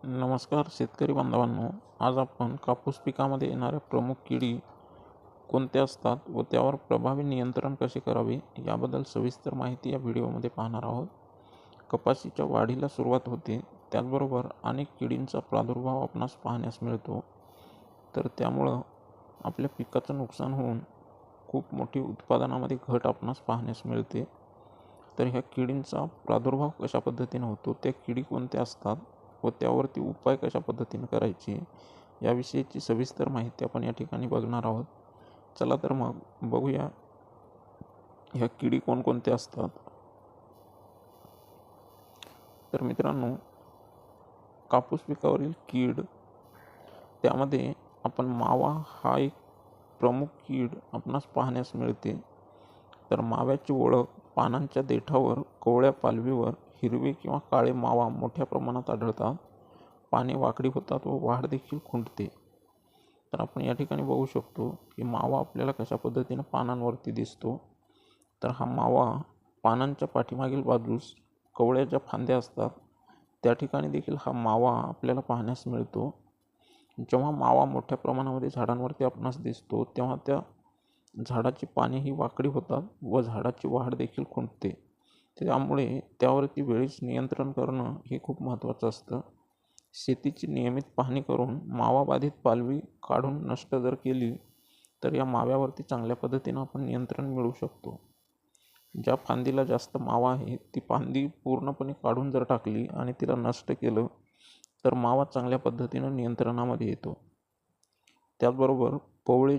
नमस्कार शेतकरी बांधवांनो, आज आपण कापूस पिकामध्ये येणाऱ्या प्रमुख किडी कोणत्या असतात व त्यावर प्रभावी नियंत्रण कसे करावे याबद्दल सविस्तर माहिती या व्हिडिओमध्ये पाहणार आहोत. कपाशीच्या वाढीला सुरुवात होते, त्याचबरोबर अनेक किडींचा प्रादुर्भाव आपणास पाहण्यास मिळतो. तर त्यामुळं आपल्या पिकाचं नुकसान होऊन खूप मोठी उत्पादनामध्ये घट आपणास पाहण्यास मिळते. तर ह्या किडींचा प्रादुर्भाव कशा पद्धतीने होतो, त्या किडी कोणत्या असतात व त्यावरती उपाय कशा पद्धतीने करायचे याविषयीची सविस्तर माहिती आपण या ठिकाणी बघणार आहोत. चला तर मग बघूया ह्या किडी कोणकोणत्या असतात. तर मित्रांनो, कापूस पिकावरील कीड त्यामध्ये आपण मावा हा एक प्रमुख कीड आपणास पाहण्यास मिळते. तर माव्याची ओळख पानांच्या देठावर, कोवळ्या पालवीवर हिरवे किंवा काळे मावा मोठ्या प्रमाणात आढळतात. पाने वाकडी होतात व वाढ देखील खुंटते. तर आपण या ठिकाणी बघू शकतो की मावा आपल्याला कशा पद्धतीने पानांवरती दिसतो. तर हा मावा पानांच्या पाठीमागील बाजूस कवळ्या ज्या फांद्या असतात त्या ठिकाणी देखील हा मावा आपल्याला पाहण्यास मिळतो. जेव्हा मावा मोठ्या प्रमाणामध्ये झाडांवरती आपणास दिसतो तेव्हा त्या झाडाची पाने ही वाकडी होतात व झाडाची वाढ देखील खुंटते. त्यामुळे त्यावरती वेळीच नियंत्रण करणं हे खूप महत्त्वाचं असतं. शेतीची नियमित पाहणी करून मावाबाधित पालवी काढून नष्ट जर केली तर या माव्यावरती चांगल्या पद्धतीनं आपण नियंत्रण मिळवू शकतो. ज्या फांदीला जास्त मावा आहे ती फांदी पूर्णपणे काढून जर टाकली आणि तिला नष्ट केलं तर मावा चांगल्या पद्धतीनं नियंत्रणामध्ये येतो. त्याचबरोबर कोवळे,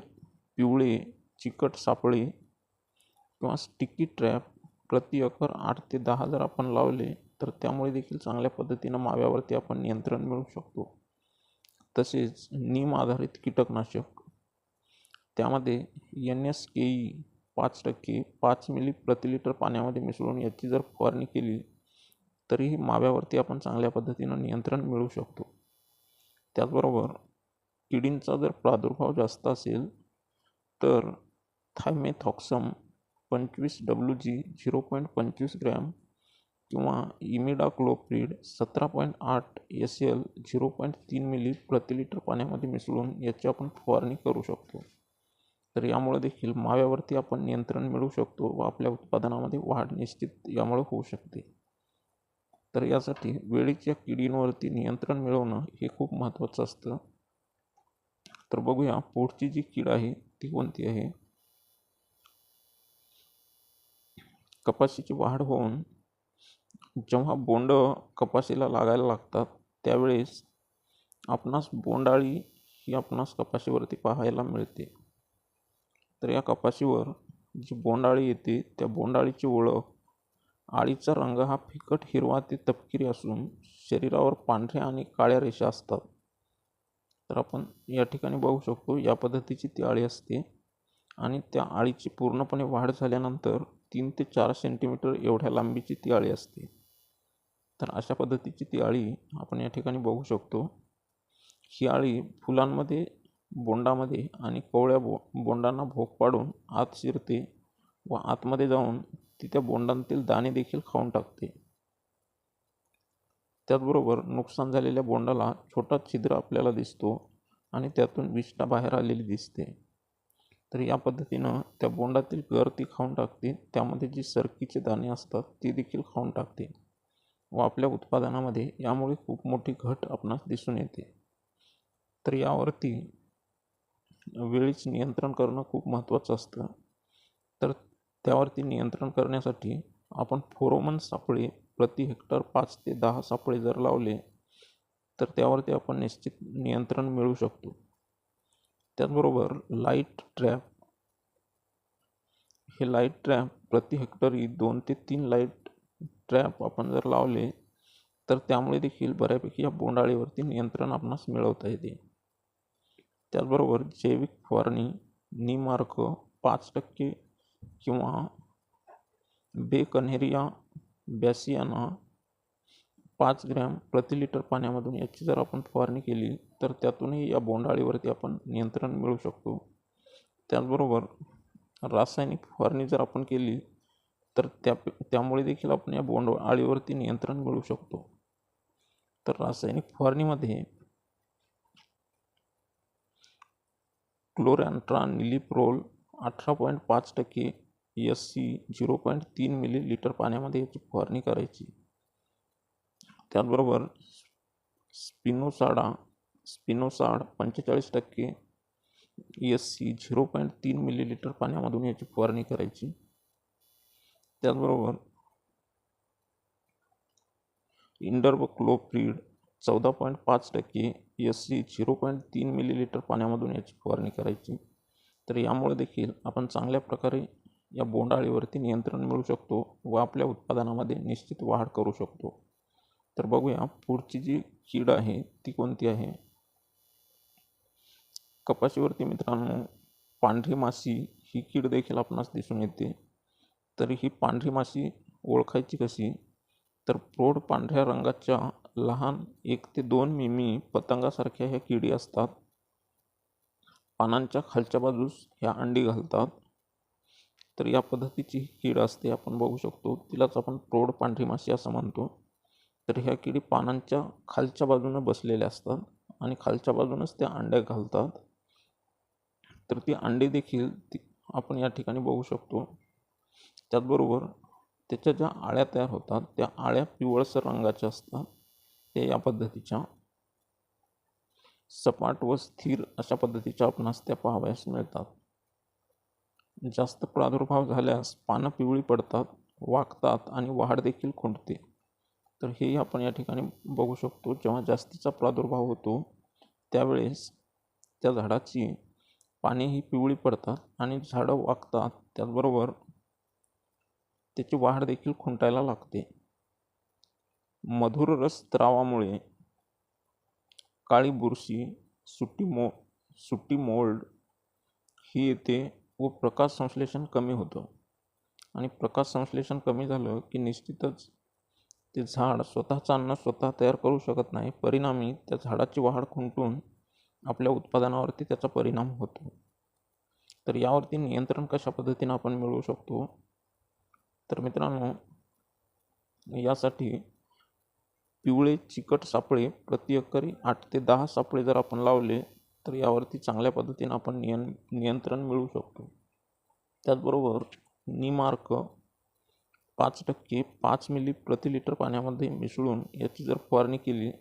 पिवळे, चिकट सापळे किंवा स्टिकी ट्रॅप प्रति एकर 8 ते 10 जर आपण लावले तर त्यामुळे देखील चांगल्या पद्धतीनं माव्यावरती आपण नियंत्रण मिळवू शकतो. तसेच नीम आधारित कीटकनाशक त्यामध्ये NSKE 5% 5 मिली प्रति लिटर पाण्यामध्ये मिसळून याची जर फवारणी केली तरीही माव्यावरती आपण चांगल्या पद्धतीनं नियंत्रण मिळवू शकतो. त्याचबरोबर किडींचा जर प्रादुर्भाव जास्त असेल तर थायमेथॉक्सम 25 WG 0.25 ग्रॅम किंवा इमिडाक्लोप्रिड 17.8 SL 0.3 मिली प्रति लिटर पाण्यामध्ये मिसळून याची आपण फवारणी करू शकतो. तर यामुळे देखील माव्यावरती आपण नियंत्रण मिळवू शकतो व आपल्या उत्पादनामध्ये वाढ निश्चित यामुळे होऊ शकते. तर यासाठी वेळीच या किडींवरती नियंत्रण मिळवणं हे खूप महत्त्वाचं असतं. तर बघूया पुढची जी कीड आहे ती कोणती आहे. कपाशीची वाढ होऊन जेव्हा बोंड कपाशीला लागायला लागतात त्यावेळेस आपणास बोंडाळी ही आपणास कपाशीवरती पाहायला मिळते. तर या कपाशीवर जी बोंडाळी येते त्या बोंडाळीची ओळख, आळीचा रंग हा फिकट हिरवा ते तपकिरी असून शरीरावर पांढऱ्या आणि काळ्या रेषा असतात. तर आपण या ठिकाणी बघू शकतो या पद्धतीची ती आळी असते आणि त्या आळीची पूर्णपणे वाढ झाल्यानंतर 3 ते 4 सेंटीमीटर एवढ्या लांबीची ती आळी असते. तर अशा पद्धतीची ती आळी आपण या ठिकाणी बघू शकतो. ही आळी फुलांमध्ये, बोंडामध्ये आणि कोवळ्या बोंडांना भोक पाडून आत शिरते व आतमध्ये जाऊन ती त्या बोंडांतील दाणे देखील खाऊन टाकते. त्याचबरोबर नुकसान झालेल्या बोंडाला छोटा छिद्र आपल्याला दिसतो आणि त्यातून विष्ठा बाहेर आलेली दिसते. तर या पद्धतीनं त्या बोंडातील गर ती खाऊन टाकते, त्यामध्ये जी सरकीचे दाणे असतात ते देखील खाऊन टाकते व आपल्या उत्पादनामध्ये यामुळे खूप मोठी घट आपणास दिसून येते. तर यावरती वेळीच नियंत्रण करणं खूप महत्त्वाचं असतं. तर त्यावरती नियंत्रण करण्यासाठी आपण फेरोमोन सापळे प्रति हेक्टर 5 ते 10 सापळे जर लावले तर त्यावरती आपण निश्चित नियंत्रण मिळवू शकतो. त्याचबरोबर लाईट ट्रॅप, हे लाईट ट्रॅप प्रति हेक्टरी 2 ते 3 लाईट ट्रॅप आपण जर लावले तर त्यामुळे देखील बऱ्यापैकी या बोंडाळीवरती नियंत्रण आपणास मिळवता येते. त्याचबरोबर जैविक फवारणी नीमार्क 5% किंवा बेकन्हेरिया बॅसियाना 5 ग्रॅम प्रति लिटर पाण्यामधून याची जर आपण फवारणी केली तर त्यातूनही या बोंडाळीवरती आपण नियंत्रण मिळवू शकतो. त्याचबरोबर रासायनिक फवारणी जर आपण केली तर त्यामुळे देखील आपण या बोंडअळीवरती नियंत्रण मिळवू शकतो. तर रासायनिक फवारणीमध्ये क्लोरॅन्ट्रानिलिप्रोल 18.5% SC 0.3 मिलीलिटर पाण्यामध्ये याची फवारणी करायची. त्याचबरोबर स्पिनोसाड 45% SC 0.3 मिलीलिटर पाण्यामधून याची फवारणी करायची. त्याचबरोबर इंडर्बक्लोप्रिड 14.5% SC 0.3 मिलीलिटर पाण्यामधून याची फवारणी करायची. तर यामुळे देखील आपण चांगल्या प्रकारे या बोंडअळीवरती नियंत्रण मिळवू शकतो व आपल्या उत्पादनामध्ये निश्चित वाढ करू शकतो. तर बघूया पुढची जी कीड आहे ती कोणती आहे. कपाशीवरती मित्रांनो पांढरी माशी ही कीड देखील आपणास दिसून येते. तर ही पांढरी माशी ओळखायची कशी, तर प्रौढ पांढऱ्या रंगाच्या लहान 1 ते 2 मिमी पतंगासारख्या ह्या किडी असतात. पानांच्या खालच्या बाजूस ह्या अंडी घालतात. तर या पद्धतीची ही कीड असते, आपण बघू शकतो. तिलाच आपण प्रौढ पांढरी माशी असं म्हणतो. तर ह्या किडी पानांच्या खालच्या बाजूने बसलेल्या असतात आणि खालच्या बाजूनच त्या अंड्या घालतात. तर ती अंडी देखील आपण या ठिकाणी बघू शकतो. त्याचबरोबर त्याच्या ज्या आळ्या तयार होतात त्या आळ्या पिवळसर रंगाच्या असतात. ते या पद्धतीच्या सपाट व स्थिर अशा पद्धतीच्या आपणास त्या पाहावयास मिळतात. जास्त प्रादुर्भाव झाल्यास पानं पिवळी पडतात, वाकतात आणि वाढ देखील खुंटते. तर हे आपण या ठिकाणी बघू शकतो. जेव्हा जास्तीचा प्रादुर्भाव होतो त्यावेळेस त्या झाडाची पाने ही पिवळी पडतात आणि झाडं वाकतात. त्याचबरोबर त्याची वाढ देखील खुंटायला लागते. मधुर रस स्रावामुळे काळी बुरशी, सुटी मोल्ड ही येते व प्रकाश संश्लेषण कमी होतं. आणि प्रकाश संश्लेषण कमी झालं की निश्चितच ते झाड स्वतःचं अन्न स्वतः तयार करू शकत नाही. परिणामी त्या झाडाची वाढ खुंटून आपल्या उत्पादनावरती त्याचा परिणाम होतो. तर यावरती नियंत्रण कशा पद्धतीने आपण मिळवू शकतो, तर मित्रांनो यासाठी पिवळे चिकट सापळे प्रति एकरी 8 ते 10 सापळे जर आपण लावले तर यावरती चांगल्या पद्धतीने आपण नियंत्रण मिळवू शकतो. त्याचबरोबर नीमार्क 5% 5 मिली प्रति लिटर पाण्यामध्ये मिसळून याची जर फवारणी केली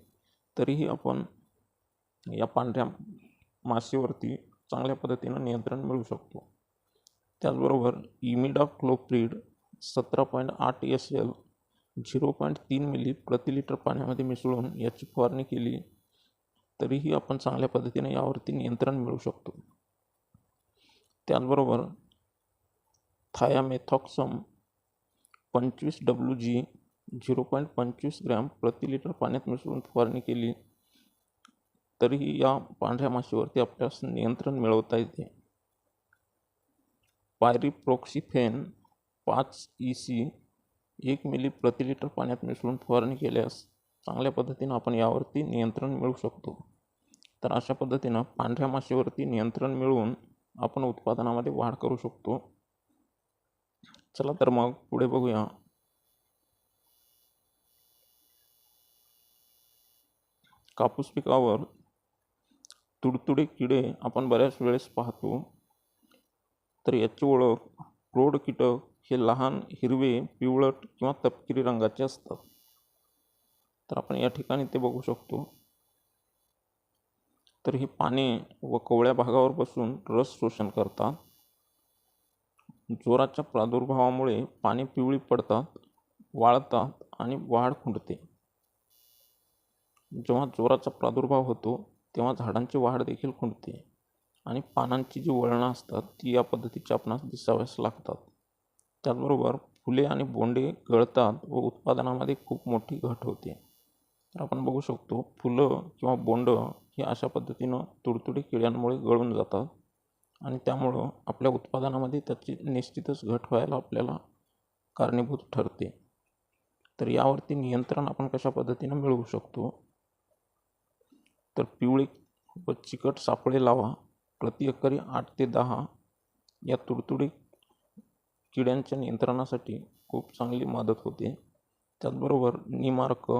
तरीही आपण या पांढऱ्या माशीवरती चांगल्या पद्धतीनं नियंत्रण मिळवू शकतो. त्याचबरोबर इमिडाक्लोप्रिड 17.8 SL 0.3 मिली प्रति लिटर पाण्यामध्ये मिसळून याची फवारणी केली तरीही आपण चांगल्या पद्धतीने यावरती नियंत्रण मिळवू शकतो. त्याचबरोबर थायामेथॉक्सम 25 WG 0.25 ग्रॅम प्रति लिटर पाण्यात मिसळून फवारणी केली तरीही या पांढऱ्या माशीवरती आपल्यास नियंत्रण मिळवता येते. पायरिप्रोक्सिफेन 5 EC 1 मिली प्रति लिटर पाण्यात मिसळून फवारणी केल्यास चांगल्या पद्धतीनं आपण यावरती नियंत्रण मिळवू शकतो. तर अशा पद्धतीनं पांढऱ्या माशीवरती नियंत्रण मिळवून आपण उत्पादनामध्ये वाढ करू शकतो. चला तर मग पुढे बघूया. कापूस पिकावर तुडतुडे किडे आपण बऱ्याच वेळेस पाहतो. तर याची ओळख प्रौढ कीटक हे लहान हिरवे, पिवळट किंवा तपकिरी रंगाचे असतात. तर आपण या ठिकाणी ते बघू शकतो. तर ही पाने व कवळ्या भागावर बसून रस शोषण करतात. जोराच्या प्रादुर्भावामुळे पाने पिवळी पडतात, वाळतात आणि वाढ खुंटते. जेव्हा जोराचा प्रादुर्भाव होतो तेव्हा झाडांची वाढ देखील खुंटते आणि पानांची जी वळणं असतात ती या पद्धतीची आपणास दिसाव्यास लागतात. त्याचबरोबर फुले आणि बोंडे गळतात व उत्पादनामध्ये खूप मोठी घट होते. तर आपण बघू शकतो फुलं किंवा बोंड ही अशा पद्धतीनं तुडतुडे किड्यांमुळे गळून जातात आणि त्यामुळं आपल्या उत्पादनामध्ये त्याची निश्चितच घट व्हायला आपल्याला कारणीभूत ठरते. तर यावरती नियंत्रण आपण कशा पद्धतीनं मिळवू शकतो, तर पिवळे व चिकट सापळे लावा. प्रति एकरी 8 ते 10 या तुडतुडे किड्यांच्या नियंत्रणासाठी खूप चांगली मदत होते. त्याचबरोबर नीमार्क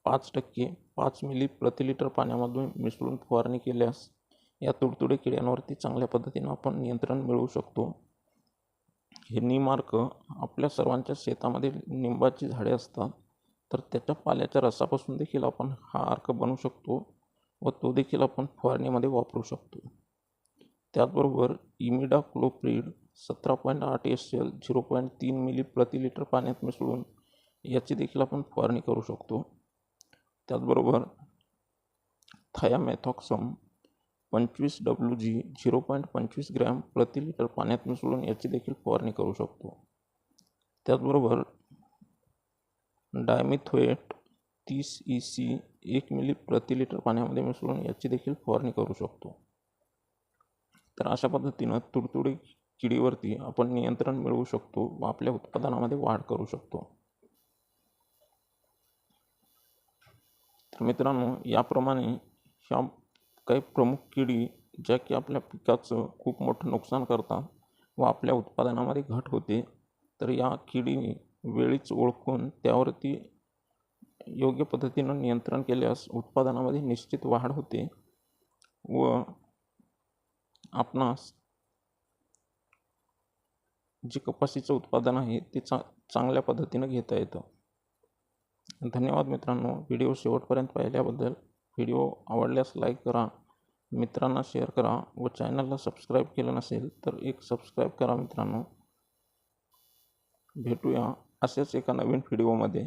5% 5 मिली प्रति लिटर पाण्यामध्ये मिसळून फवारणी केल्यास या तुडतुडे किड्यांवरती चांगल्या पद्धतीनं आपण नियंत्रण मिळवू शकतो. हे नीम अर्क आपल्या सर्वांच्या शेतामध्ये निंबाची झाडे असतात, तर त्याच्या पाल्याच्या रसापासून देखील आपण हा अर्क बनवू शकतो व तो देखील आपण फवारणीमध्ये वापरू शकतो. त्याचबरोबर इमिडाक्लोप्रिड 17.8 SL 0.3 मिली प्रति लिटर पाण्यात मिसळून याची देखील आपण फवारणी करू शकतो. त्याचबरोबर थायामेथॉक्सम 25 WG 0.25 ग्रॅम प्रति लिटर पाण्यात मिसळून याची देखील फवारणी करू शकतो. त्याचबरोबर डायमिथोएट 30 EC 1 मिली प्रति लिटर पाण्यामध्ये मिसळून याची देखील फवारणी करू शकतो. तर अशा पद्धतीनं तुडतुडे किडीवरती आपण नियंत्रण मिळवू शकतो व आपल्या उत्पादनामध्ये वाढ करू शकतो. तर मित्रांनो, याप्रमाणे ह्या काही प्रमुख किडी ज्या की आपल्या पिकाचं खूप मोठं नुकसान करतात व आपल्या उत्पादनामध्ये घट होते, तर या किडी वेळीच ओळखून त्यावरती योग्य पद्धतीनं नियंत्रण केल्यास उत्पादनामध्ये निश्चित वाढ होते व आपणास जे कपाशीचं उत्पादन आहे ते चांगल्या पद्धतीनं घेता येतं. धन्यवाद मित्रांनो, व्हिडिओ शेवटपर्यंत पाहिल्याबद्दल. व्हिडिओ आवडल्यास लाईक करा, मित्रांना शेअर करा व चॅनलला सबस्क्राईब केलं नसेल तर एक सबस्क्राईब करा मित्रांनो. भेटूया अशाच एका नवीन व्हिडिओमध्ये.